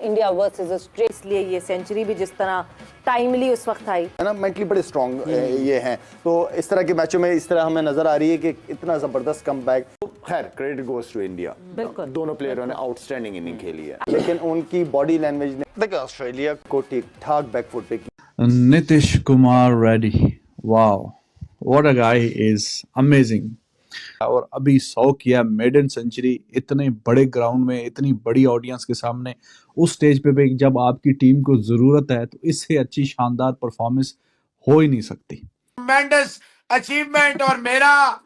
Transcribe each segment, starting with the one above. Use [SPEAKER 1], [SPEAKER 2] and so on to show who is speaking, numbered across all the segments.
[SPEAKER 1] India versus Australia, इसलिए ये century भी जिस तरह टाइमली उस वक्त आई
[SPEAKER 2] है ना, मेंटली बड़े स्ट्रॉन्ग ये हैं। तो इस तरह के मैचों में इस तरह हमें नजर आ रही है कि इतना जबरदस्त कमबैक। खैर क्रेडिट गोज टू इंडिया, दोनों प्लेयरों ने आउटस्टैंडिंग इनिंग खेली है, लेकिन उनकी बॉडी लैंग्वेज ने देखिए ऑस्ट्रेलिया को ठीक ठाक बैकफुट पे की।
[SPEAKER 3] Nitish Kumar Reddy, wow, what a guy, is amazing. और अभी 100 किया मेडन सेंचुरी इतने बड़े ग्राउंड में, इतनी बड़ी ऑडियंस के सामने, उस स्टेज पे भी जब आपकी टीम को जरूरत है, तो इससे अच्छी शानदार परफॉर्मेंस हो ही नहीं सकती।
[SPEAKER 4] ट्मेंडस अचीवमेंट, और मेरा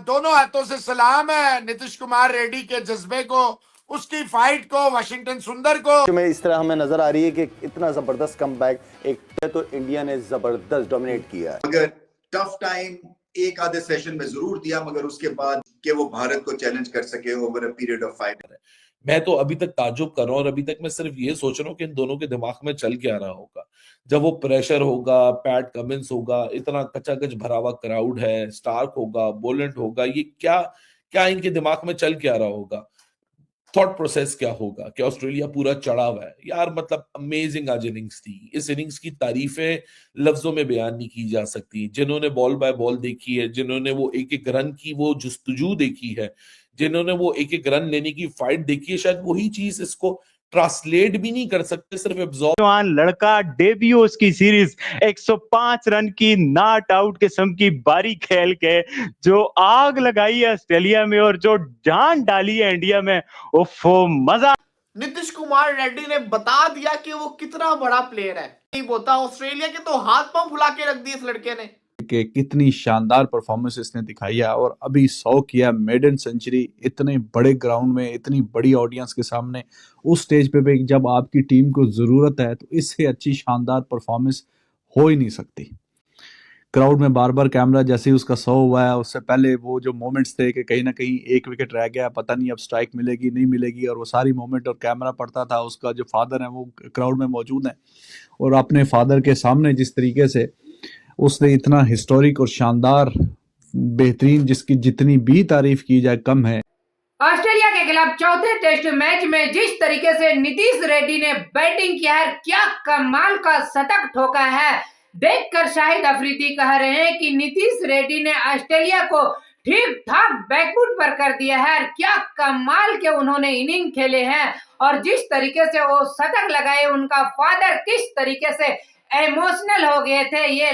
[SPEAKER 4] दोनों हाथों से सलाम है नीतीश कुमार रेड्डी के जज्बे को, उसकी फाइट को, वाशिंगटन सुंदर को।
[SPEAKER 2] में इस तरह हमें नजर आ रही है कि इतना जबरदस्त कमबैक एक तो इंडिया ने जबरदस्त डोमिनेट किया है।
[SPEAKER 5] अगर टफ टाइम एक आधे सेशन में जरूर दिया, मगर उसके बाद कि वो भारत को चैलेंज कर सके ओवर अ पीरियड ऑफ 5।
[SPEAKER 6] मैं तो अभी तक ताजुब कर रहा हूँ, और अभी तक मैं सिर्फ ये सोच रहा हूँ कि इन दोनों के दिमाग में चल क्या रहा होगा जब वो प्रेशर होगा, पैट कमिंस होगा, इतना कचाकच भरा हुआ क्राउड है, स्टार्क होगा, बोलेंट होगा, ये क्या क्या इनके दिमाग में चल क्या रहा होगा, थॉट प्रोसेस क्या होगा कि ऑस्ट्रेलिया पूरा चढ़ा हुआ है यार। मतलब अमेजिंग आज इनिंग्स थी। इस इनिंग्स की तारीफें लफ्जों में बयान नहीं की जा सकती। जिन्होंने बॉल बाय बॉल देखी है, जिन्होंने वो एक एक रन की वो जुस्तजू देखी है, जिन्होंने वो एक एक रन लेने की फाइट देखी है, शायद वही चीज इसको ट्रांसलेट भी नहीं कर सकते, सिर्फ एब्जॉर्ब।
[SPEAKER 7] लड़का डेब्यू उसकी सीरीज 105 रन की नॉट आउट किस्म की बारी खेल के जो आग लगाई है ऑस्ट्रेलिया में और जो जान डाली है इंडिया में, उफ़ो मजा।
[SPEAKER 8] नीतीश कुमार रेड्डी ने बता दिया कि वो कितना बड़ा प्लेयर है। नहीं बोलता, ऑस्ट्रेलिया के तो हाथ पांव फुला के रख दिए इस लड़के ने
[SPEAKER 3] कि कितनी शानदार परफॉर्मेंस इसने दिखाई है, और अभी 100 किया मेडन सेंचुरी इतने बड़े ग्राउंड में, इतनी बड़ी ऑडियंस के सामने, उस स्टेज पे भी जब आपकी टीम को जरूरत है, तो इससे अच्छी शानदार परफॉर्मेंस हो ही नहीं सकती। क्राउड में बार बार कैमरा, जैसे ही उसका 100 हुआ है, उससे पहले वो जो मोमेंट्स थे कि कहीं ना कहीं एक विकेट रह गया, पता नहीं अब स्ट्राइक मिलेगी नहीं मिलेगी, और वो सारी मोमेंट और कैमरा पड़ता था। उसका जो फादर है वो क्राउड में मौजूद है, और अपने फादर के सामने जिस तरीके से उसने इतना हिस्टोरिक और शानदार बेहतरीन, जिसकी जितनी भी तारीफ की जाए कम है।
[SPEAKER 9] ऑस्ट्रेलिया के खिलाफ चौथे टेस्ट मैच में जिस तरीके से नीतीश रेड्डी ने बैटिंग किया है, क्या कमाल का शतक ठोका है, देखकर शाहिद अफरीदी कह रहे हैं कि नीतीश रेड्डी ने ऑस्ट्रेलिया को ठीक ठाक बैकफुट पर कर दिया है। क्या कमाल के उन्होंने इनिंग खेले हैं, और जिस तरीके से वो शतक लगाए, उनका फादर किस तरीके से इमोशनल हो गए थे, ये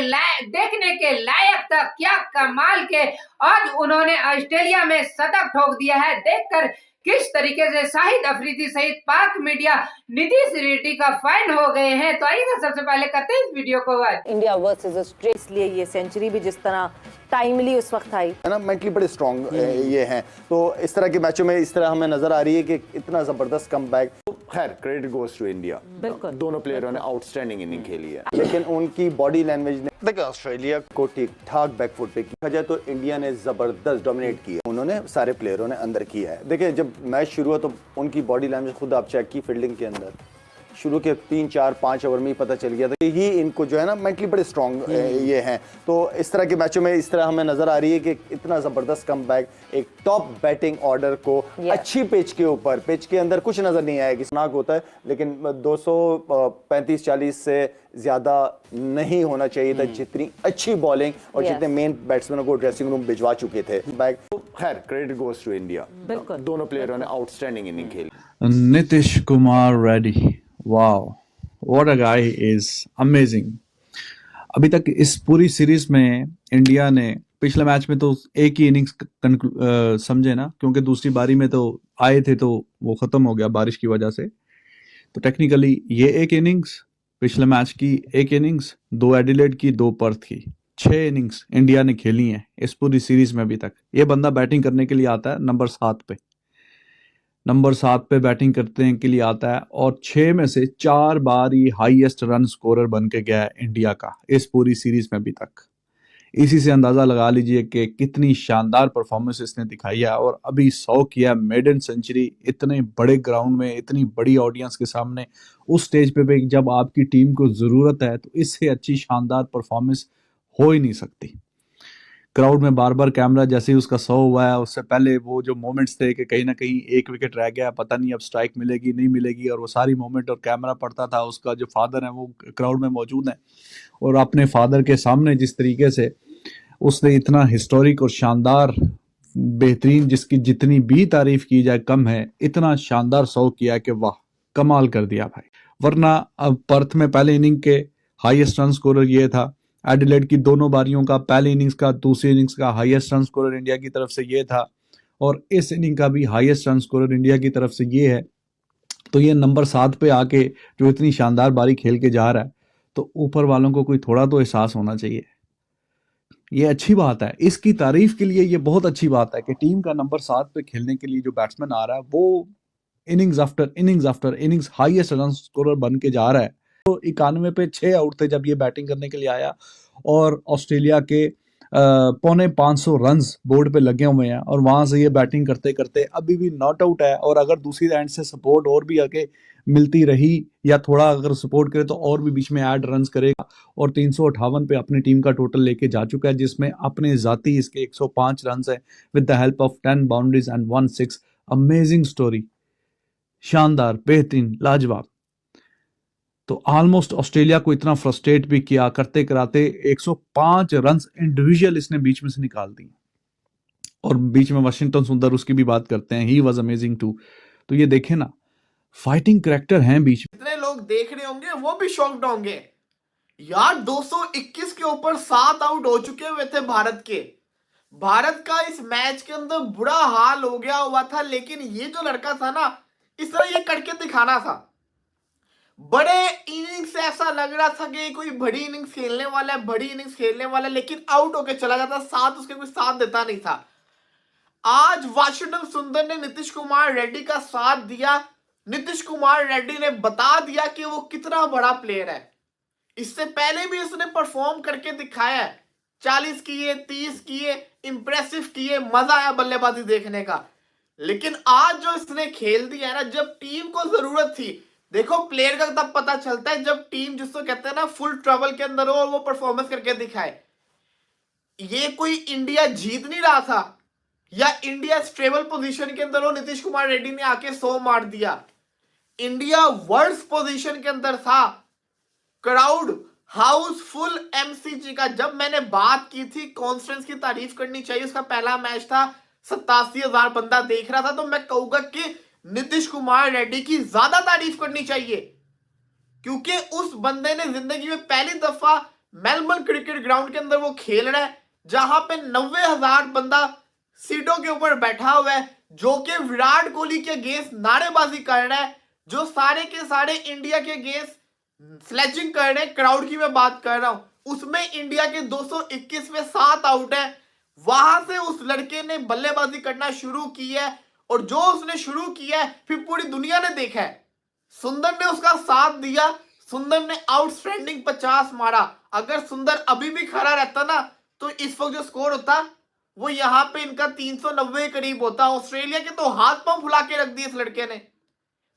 [SPEAKER 9] देखने के लायक था। क्या कमाल के आज उन्होंने ऑस्ट्रेलिया में शतक ठोक दिया है, देखकर किस तरीके से शाहिद अफरीदी सहित पाक मीडिया नीतीश रेड्डी का फैन हो गए हैं। तो आइए सबसे पहले करते हैं इस वीडियो को वाच।
[SPEAKER 1] इंडिया वर्सेस ऑस्ट्रेलिया, इसलिए ये सेंचुरी भी जिस तरह टाइमली उस वक्त आई
[SPEAKER 2] है ना, मेंटली बड़े स्ट्रॉन्ग ये हैं। तो इस तरह के मैचों में इस तरह हमें नजर आ रही है कि इतना जबरदस्त कमबैक। खैर क्रेडिट गोज टू इंडिया, दोनों प्लेयरों ने आउटस्टैंडिंग इनिंग खेली है, लेकिन उनकी बॉडी लैंग्वेज ने देखिए ऑस्ट्रेलिया को ठीक ठाक बैकफुट पे किया जाए तो इंडिया ने जबरदस्त डोमिनेट किया। उन्होंने सारे प्लेयरों ने अंदर किया है। देखिए जब मैच शुरू हुआ तो उनकी बॉडी लैंग्वेज खुद आप चेक की, फील्डिंग के अंदर शुरू के 3 4 5 ओवर में ही पता चल गया था कि ही इनको जो है ना मेंटली बड़े स्ट्रॉन्ग ये हैं। तो इस तरह के मैचों में इस तरह हमें नजर आ रही है कि इतना जबरदस्त कमबैक एक टॉप बैटिंग ऑर्डर को अच्छी पिच के ऊपर, पिच के अंदर कुछ नजर नहीं आएगा, स्नाक होता है, लेकिन 235-40 से ज्यादा नहीं होना चाहिए था। जितनी अच्छी बॉलिंग और जितने मेन बैट्समैनों को ड्रेसिंग रूम भिजवा चुके थे बैक। खैर क्रेडिट गोज टू इंडिया, दोनों प्लेयरों ने आउटस्टैंडिंग इनिंग खेली।
[SPEAKER 3] Nitish Kumar Reddy, wow, what a guy, is amazing. अभी तक इस पूरी सीरीज में इंडिया ने पिछले मैच में तो एक ही इनिंग्स समझे ना, क्योंकि दूसरी बारी में तो आए थे तो वो खत्म हो गया बारिश की वजह से। तो टेक्निकली ये एक इनिंग्स, पिछले मैच की एक इनिंग्स, 2 एडिलेड की, 2 पर्थ की, 6 इनिंग्स इंडिया ने खेली हैं इस पूरी सीरीज में अभी तक। ये बंदा बैटिंग करने के लिए आता है नंबर 7 पे बैटिंग करने के लिए आता है, और 6 में से 4 बार ये हाईएस्ट रन स्कोरर बन के गया है इंडिया का इस पूरी सीरीज में अभी तक। इसी से अंदाजा लगा लीजिए कि कितनी शानदार परफॉर्मेंस इसने दिखाई है, और अभी 100 किया मेडन सेंचुरी इतने बड़े ग्राउंड में, इतनी बड़ी ऑडियंस के सामने, उस स्टेज पे भी जब आपकी टीम को जरूरत है, तो इससे अच्छी शानदार परफॉर्मेंस हो ही नहीं सकती। क्राउड में बार बार कैमरा जैसे ही उसका 100 हुआ है, उससे पहले वो जो मोमेंट्स थे कि कहीं ना कहीं एक विकेट रह गया, पता नहीं अब स्ट्राइक मिलेगी नहीं मिलेगी, और वो सारी मोमेंट और कैमरा पड़ता था, उसका जो फादर है वो क्राउड में मौजूद है, और अपने फादर के सामने जिस तरीके से उसने इतना हिस्टोरिक और शानदार बेहतरीन, जिसकी जितनी भी तारीफ की जाए कम है, इतना शानदार 100 किया कि वाह कमाल कर दिया भाई। वरना अब पर्थ में पहले इनिंग के हाईएस्ट रन स्कोरर ये था, एडिलेड की दोनों बारियों का, पहले इनिंग्स का दूसरी इनिंग्स का हाईएस्ट रन स्कोरर इंडिया की तरफ से ये था, और इस इनिंग का भी हाईएस्ट रन स्कोरर इंडिया की तरफ से ये है। तो ये नंबर 7 पे आके जो इतनी शानदार बारी खेल के जा रहा है, तो ऊपर वालों को कोई थोड़ा तो एहसास होना चाहिए। ये अच्छी बात है, इसकी तारीफ के लिए ये बहुत अच्छी बात है कि टीम का नंबर 7 पे खेलने के लिए जो बैट्समैन आ रहा है वो innings after innings highest run scorer बन के जा रहा है। तो 91 पे 6 आउट थे जब ये बैटिंग करने के लिए आया, और ऑस्ट्रेलिया के 450 रन्स बोर्ड पे लगे हुए हैं, और वहां से ये बैटिंग करते करते अभी भी नॉट आउट है, और अगर दूसरी एंड से सपोर्ट और भी आगे मिलती रही या थोड़ा अगर सपोर्ट करे तो और भी बीच में ऐड रन्स करेगा, और 358 पे अपनी टीम का टोटल लेके जा चुका है, जिसमें अपने जाती इसके 105 रन है with the help of 10 boundaries and 1 6। Amazing story, शानदार, बेहतरीन, लाजवाब। तो ऑलमोस्ट ऑस्ट्रेलिया को इतना फ्रस्ट्रेट भी किया, करते कराते 105 रन इंडिविजुअल इसने बीच में से निकाल दिए, और बीच में वाशिंगटन सुंदर उसकी भी बात करते हैं, ही वाज अमेजिंग टू। तो ये देखें ना, फाइटिंग करैक्टर हैं बीच में।
[SPEAKER 8] जितने लोग देख रहे होंगे वो भी शॉक्ड होंगे यार, 221 के ऊपर 7 आउट हो चुके हुए थे भारत के। भारत का इस मैच के अंदर बुरा हाल हो गया हुआ था, लेकिन ये जो लड़का था ना, इस तरह ये करके दिखाना था। बड़े इनिंग्स से ऐसा लग रहा था कि कोई बड़ी इनिंग्स खेलने वाला है, बड़ी इनिंग्स खेलने वाला है, लेकिन आउट होके चला जाता, साथ उसके कोई साथ देता नहीं था। आज वाशिंगटन सुंदर ने नीतीश कुमार रेड्डी का साथ दिया। नीतीश कुमार रेड्डी ने बता दिया कि वो कितना बड़ा प्लेयर है। इससे पहले भी उसने परफॉर्म करके दिखाया है, 40 किए, 30 किए, इंप्रेसिव किए, मजा आया बल्लेबाजी देखने का। लेकिन आज जो इसने खेल दिया है ना, जब टीम को जरूरत थी, देखो प्लेयर का तब पता चलता है जब टीम जिसको कहते हैं ना फुल ट्रबल के अंदर हो और वो परफॉर्मेंस करके दिखाए। ये कोई इंडिया जीत नहीं रहा था या इंडिया स्टेबल पोजीशन के अंदर हो, नीतीश कुमार रेड्डी ने आके 100 मार दिया। इंडिया वर्स्ट पोजीशन के अंदर था, क्राउड हाउसफुल एमसीजी का। जब मैंने बात की थी कॉन्फ्रेंस की तारीफ करनी चाहिए, उसका पहला मैच था, 87,000 बंदा देख रहा था, तो मैं कहूंगा कि नीतीश कुमार रेड्डी की ज्यादा तारीफ करनी चाहिए, क्योंकि उस बंदे ने जिंदगी में पहली दफा मेलबर्न क्रिकेट ग्राउंड के अंदर वो खेल रहा है, जहां पे 90,000 बंदा सीटों के ऊपर बैठा हुआ है, जो कि विराट कोहली के अगेंस्ट नारेबाजी कर रहा है, जो सारे के सारे इंडिया के अगेंस्ट स्लेजिंग कर रहे हैं। क्राउड की मैं बात कर रहा हूं, उसमें इंडिया के 221 में 7 आउट है। वहां से उस लड़के ने बल्लेबाजी करना शुरू की है, और जो उसने शुरू किया है फिर पूरी दुनिया ने देखा है। सुंदर ने उसका साथ दिया, सुंदर ने आउटस्टैंडिंग 50 मारा। अगर सुंदर अभी भी खड़ा रहता ना, तो इस वक्त जो स्कोर होता वो यहाँ पे इनका 390 करीब होता। ऑस्ट्रेलिया के तो हाथ पांव फुला के रख दिए इस लड़के ने।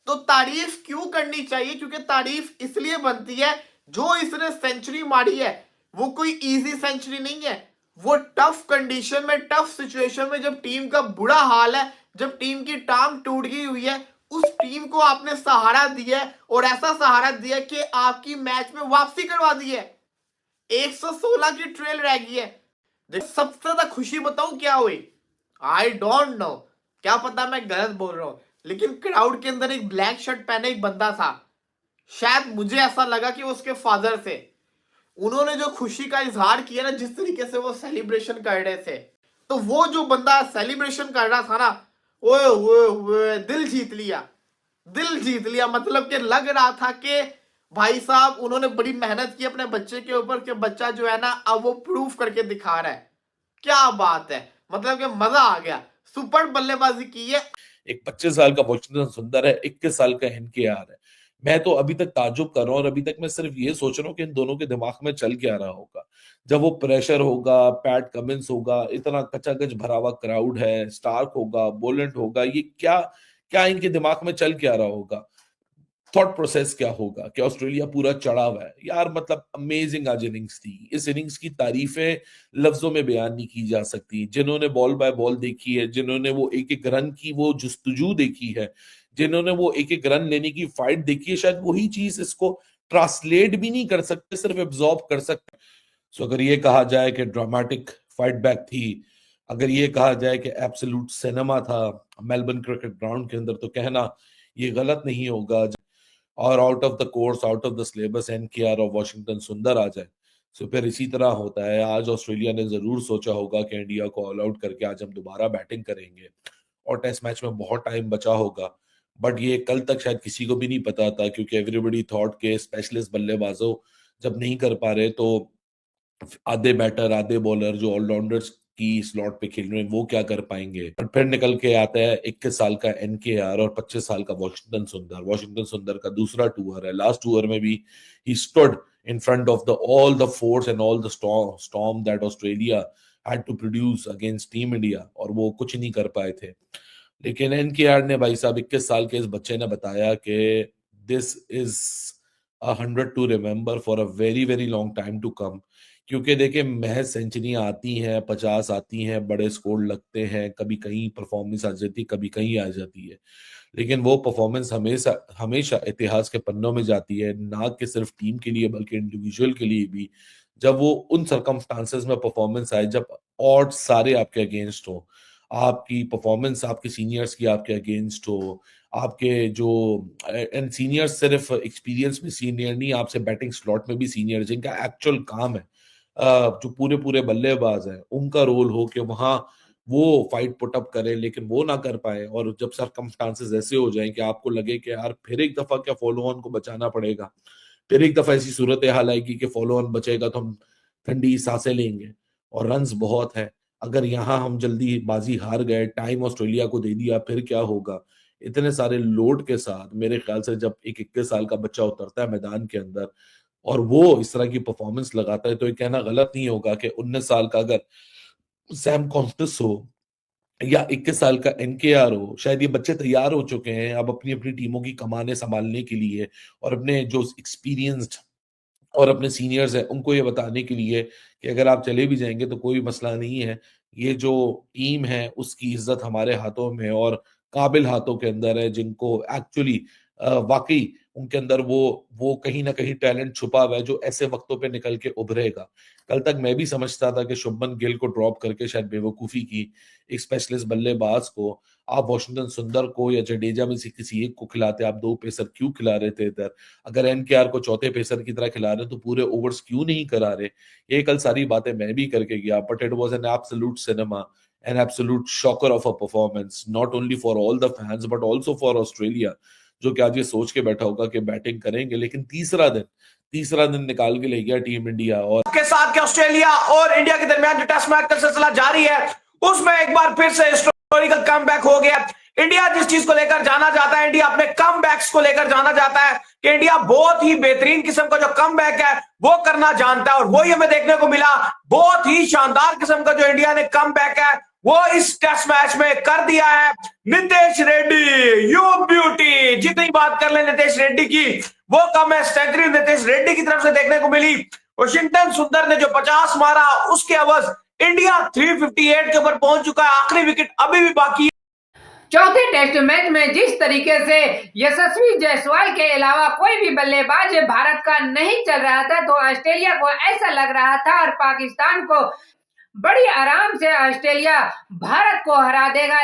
[SPEAKER 8] तो तारीफ क्यों करनी चाहिए? क्योंकि तारीफ इसलिए बनती है, जो इसने सेंचुरी मारी है वो कोई इजी सेंचुरी नहीं है, वो टफ कंडीशन में, टफ सिचुएशन में, जब टीम का बुरा हाल है, जब टीम की टांग टूट गई हुई है, उस टीम को आपने सहारा दिया है, और ऐसा सहारा दिया कि आपकी मैच में वापसी करवा दी है। 116 की ट्रेल रह गई है। सबसे ज्यादा खुशी बताऊं क्या हुई? आई डोंट नो, क्या पता मैं गलत बोल रहा हूं, लेकिन क्राउड के अंदर एक ब्लैक शर्ट पहने एक बंदा था, शायद मुझे ऐसा लगा कि वो उसके फादर थे। उन्होंने जो खुशी का इजहार किया ना, जिस तरीके से वो सेलिब्रेशन कर रहे थे, तो वो जो बंदा सेलिब्रेशन कर रहा था ना, ओए ओए दिल जीत लिया, दिल जीत लिया। मतलब कि लग रहा था कि भाई साहब उन्होंने बड़ी मेहनत की अपने बच्चे के ऊपर, कि बच्चा जो है ना अब वो प्रूफ करके दिखा रहा है। क्या बात है, मतलब कि मजा आ गया, सुपर बल्लेबाजी की है।
[SPEAKER 6] एक 25 साल का वाशिंगटन सुंदर है, 21 साल का हेनकेआर है। मैं तो अभी तक ताज्जुब कर रहा हूँ, और अभी तक मैं सिर्फ ये सोच रहा हूँ कि इन दोनों के दिमाग में चल क्या रहा होगा जब वो प्रेशर होगा, पैट कमिंस होगा, इतना कचाकच भरा हुआ क्राउड है, स्टार्क होगा, बोलेंट होगा, ये क्या क्या इनके दिमाग में चल क्या रहा होगा। थॉट प्रोसेस क्या होगा कि ऑस्ट्रेलिया पूरा चढ़ा हुआ है यार, मतलब अमेजिंग आज इनिंग्स थी। इस इनिंग्स की तारीफें लफ्जों में बयान नहीं की जा सकती। जिन्होंने बॉल बाय बॉल देखी है, जिन्होंने वो एक एक रन की वो जुस्तजू देखी है, जिन्होंने वो एक एक रन लेने की फाइट देखी है, शायद वही चीज इसको ट्रांसलेट भी नहीं कर सकते, सिर्फ एब्जॉर्ब कर सकते। सो अगर ये कहा जाए कि ड्रामेटिक फाइट बैक थी, अगर ये कहा जाए कि एब्सोल्यूट सिनेमा था मेलबर्न क्रिकेट ग्राउंड के अंदर, तो कहना ये गलत नहीं होगा। और out of the course, out of the syllabus NKR और वॉशिंगटन सुंदर आ जाए, तो फिर इसी तरह होता है। आज ऑस्ट्रेलिया ने जरूर सोचा होगा कि इंडिया को ऑल आउट करके आज हम दोबारा बैटिंग करेंगे और टेस्ट मैच में बहुत टाइम बचा होगा, बट ये कल तक शायद किसी को भी नहीं पता था, क्योंकि एवरीबडी थॉट के स्पेशलिस्ट बल्लेबाजों जब नहीं कर पा रहे तो आधे बैटर आधे बॉलर जो ऑलराउंडर्स की स्लॉट पे खेल रहे हैं वो क्या कर पाएंगे। और फिर निकल के आता है 21 साल का एनकेआर और 25 साल का वॉशिंगटन सुंदर का दूसरा टूर है। लास्ट टूर में भी he stood in front of all the force and all the storm that Australia had to produce against Team India, और वो कुछ नहीं कर पाए थे। लेकिन एनकेआर ने भाई साहब 21 साल के इस बच्चे ने बताया कि this is 100 to remember for a very very long time to come. क्योंकि देखिए महज सेंचुरियां आती हैं, 50 आती हैं, बड़े स्कोर लगते हैं, कभी कहीं परफॉर्मेंस आ जाती है, कभी कहीं आ जाती है, लेकिन वो परफॉर्मेंस हमेशा हमेशा इतिहास के पन्नों में जाती है, ना कि सिर्फ टीम के लिए बल्कि इंडिविजुअल के लिए भी। जब वो उन सर्कमस्टांसेस में परफॉर्मेंस आए जब ऑड सारे आपके अगेंस्ट हो, आपकी परफॉर्मेंस आपके सीनियर्स की आपके अगेंस्ट हो, आपके जो एंड सीनियर्स सिर्फ एक्सपीरियंस में सीनियर नहीं, आपसे बैटिंग स्लॉट में भी सीनियर, जिनका एक्चुअल काम है, जो पूरे पूरे बल्लेबाज हैं, उनका रोल हो कि वहां वो फाइट पुट अप करे, लेकिन वो ना कर पाए। और जब सर्कमस्टांसेस ऐसे हो जाएं कि आपको लगे कि यार फिर एक दफा क्या फॉलो ऑन को बचाना पड़ेगा, फिर एक दफा ऐसी सूरत हाल आएगी कि फॉलो ऑन बचेगा तो हम ठंडी सांसें लेंगे और रन्स बहुत है। अगर यहाँ हम जल्दी बाजी हार गए, टाइम ऑस्ट्रेलिया को दे दिया, फिर क्या होगा। इतने सारे लोड के साथ मेरे ख्याल से जब एक 21 साल का बच्चा उतरता है मैदान के अंदर और वो इस तरह की परफॉर्मेंस लगाता है, तो ये कहना गलत नहीं होगा कि 19 साल का अगर सैम कॉन्स्टस हो या 21 साल का एनकेआर हो, शायद ये बच्चे तैयार हो चुके हैं अब अपनी अपनी टीमों की कमाने संभालने के लिए, और अपने जो एक्सपीरियंस्ड और अपने सीनियर्स हैं उनको ये बताने के लिए कि अगर आप चले भी जाएंगे तो कोई मसला नहीं है, ये जो टीम है उसकी इज्जत हमारे हाथों में और काबिल हाथों के अंदर है, जिनको एक्चुअली वाकई उनके अंदर वो कहीं ना कहीं टैलेंट छुपा हुआ है जो ऐसे वक्तों पे निकल के उभरेगा। कल तक मैं भी समझता था कि शुभमन गिल को ड्रॉप करके शायद बेवकूफी की, एक स्पेशलिस्ट बल्लेबाज को आप वॉशिंगटन सुंदर को या जडेजा में से किसी एक को खिलाते, आप दो पेसर क्यों खिला रहे थे इधर। अगर एनकेआर को चौथे पेसर की तरह खिला रहे तो पूरे ओवर्स क्यों नहीं करा रहे। ये कल सारी बातें मैं भी करके गया, but it was an absolute cinema, an absolute shocker of a performance, not only for all the fans but also for Australia, जो कि आज ये सोच के बैठा होगा कि बैटिंग करेंगे। लेकिन तीसरा दिन निकाल के ले गया टीम इंडिया। और
[SPEAKER 8] के साथ के ऑस्ट्रेलिया और इंडिया के दरमियान जो टेस्ट मैच का सिलसिला जारी है उसमें एक बार फिर से हिस्टोरिकल कमबैक हो गया। इंडिया जिस चीज को लेकर जाना जाता है, इंडिया अपने कमबैक्स को लेकर जाना जाता है कि इंडिया बहुत ही बेहतरीन किस्म का जो कमबैक है वो करना जानता है, और वही हमें देखने को मिला। बहुत ही शानदार किस्म का जो इंडिया ने कमबैक है वो इस टेस्ट मैच में कर दिया है। नितेश रेड्डी, यू ब्यूटी, जितनी बात कर ले नितेश रेड्डी की वो कम है। सेंचुरी नितेश रेड्डी की तरफ से देखने को मिली। वॉशिंगटन सुंदर ने जो 50 मारा उसके अवध इंडिया 358 के ऊपर पहुंच चुका है। आखिरी विकेट अभी भी बाकी है।
[SPEAKER 9] चौथे टेस्ट मैच में जिस तरीके से यशस्वी जायसवाल के अलावा कोई भी बल्लेबाज भारत का नहीं चल रहा था, तो ऑस्ट्रेलिया को ऐसा लग रहा था और पाकिस्तान को बड़ी आराम से ऑस्ट्रेलिया भारत को हरा देगा।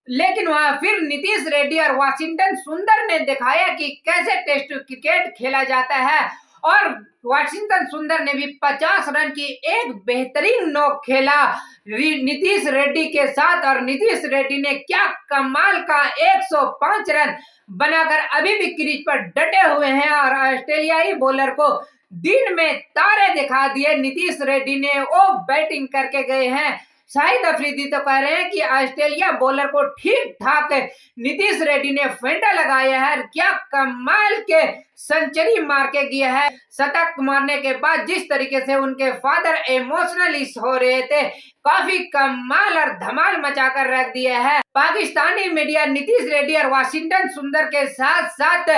[SPEAKER 9] लेकिन वहां फिर नीतीश रेड्डी और वॉशिंगटन सुंदर ने दिखाया कि कैसे टेस्ट क्रिकेट खेला जाता है, और वॉशिंगटन सुंदर ने भी 50 रन की एक बेहतरीन नोक खेला नीतीश रेड्डी के साथ, और नीतीश रेड्डी ने क्या कमाल का 105 रन बनाकर अभी भी क्रीज पर डटे हुए हैं, और ऑस्ट्रेलियाई बॉलर को दिन में तारे दिखा दिए। नीतीश रेड्डी ने वो बैटिंग करके गए हैं। शाहिद अफरीदी तो कह रहे हैं कि ऑस्ट्रेलिया बॉलर को ठीक ठाक नीतीश रेड्डी ने फेंटा लगाया है। क्या कमाल के सेंचुरी मार के गया है। शतक मारने के बाद जिस तरीके से उनके फादर इमोशनली हो रहे थे, काफी कमाल और धमाल मचाकर रख दिया है। पाकिस्तानी मीडिया नीतीश रेड्डी और वाशिंगटन सुंदर के साथ साथ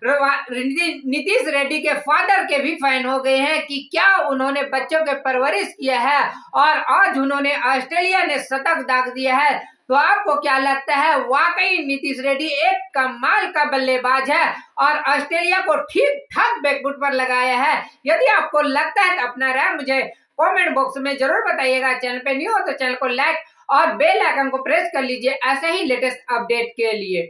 [SPEAKER 9] नीतीश रेड्डी के फादर के भी फैन हो गए हैं कि क्या उन्होंने बच्चों के परवरिश किया है और आज उन्होंने ऑस्ट्रेलिया ने शतक दाग दिया है। तो आपको क्या लगता है, वाकई नीतीश रेड्डी एक कमाल का बल्लेबाज है और ऑस्ट्रेलिया को ठीक ठाक बैकफुट पर लगाया है? यदि आपको लगता है तो अपना राय मुझे कमेंट बॉक्स में जरूर बताइएगा। चैनल पे न्यू हो तो चैनल को लाइक और बेल आइकन को प्रेस कर लीजिए ऐसे ही लेटेस्ट अपडेट के लिए।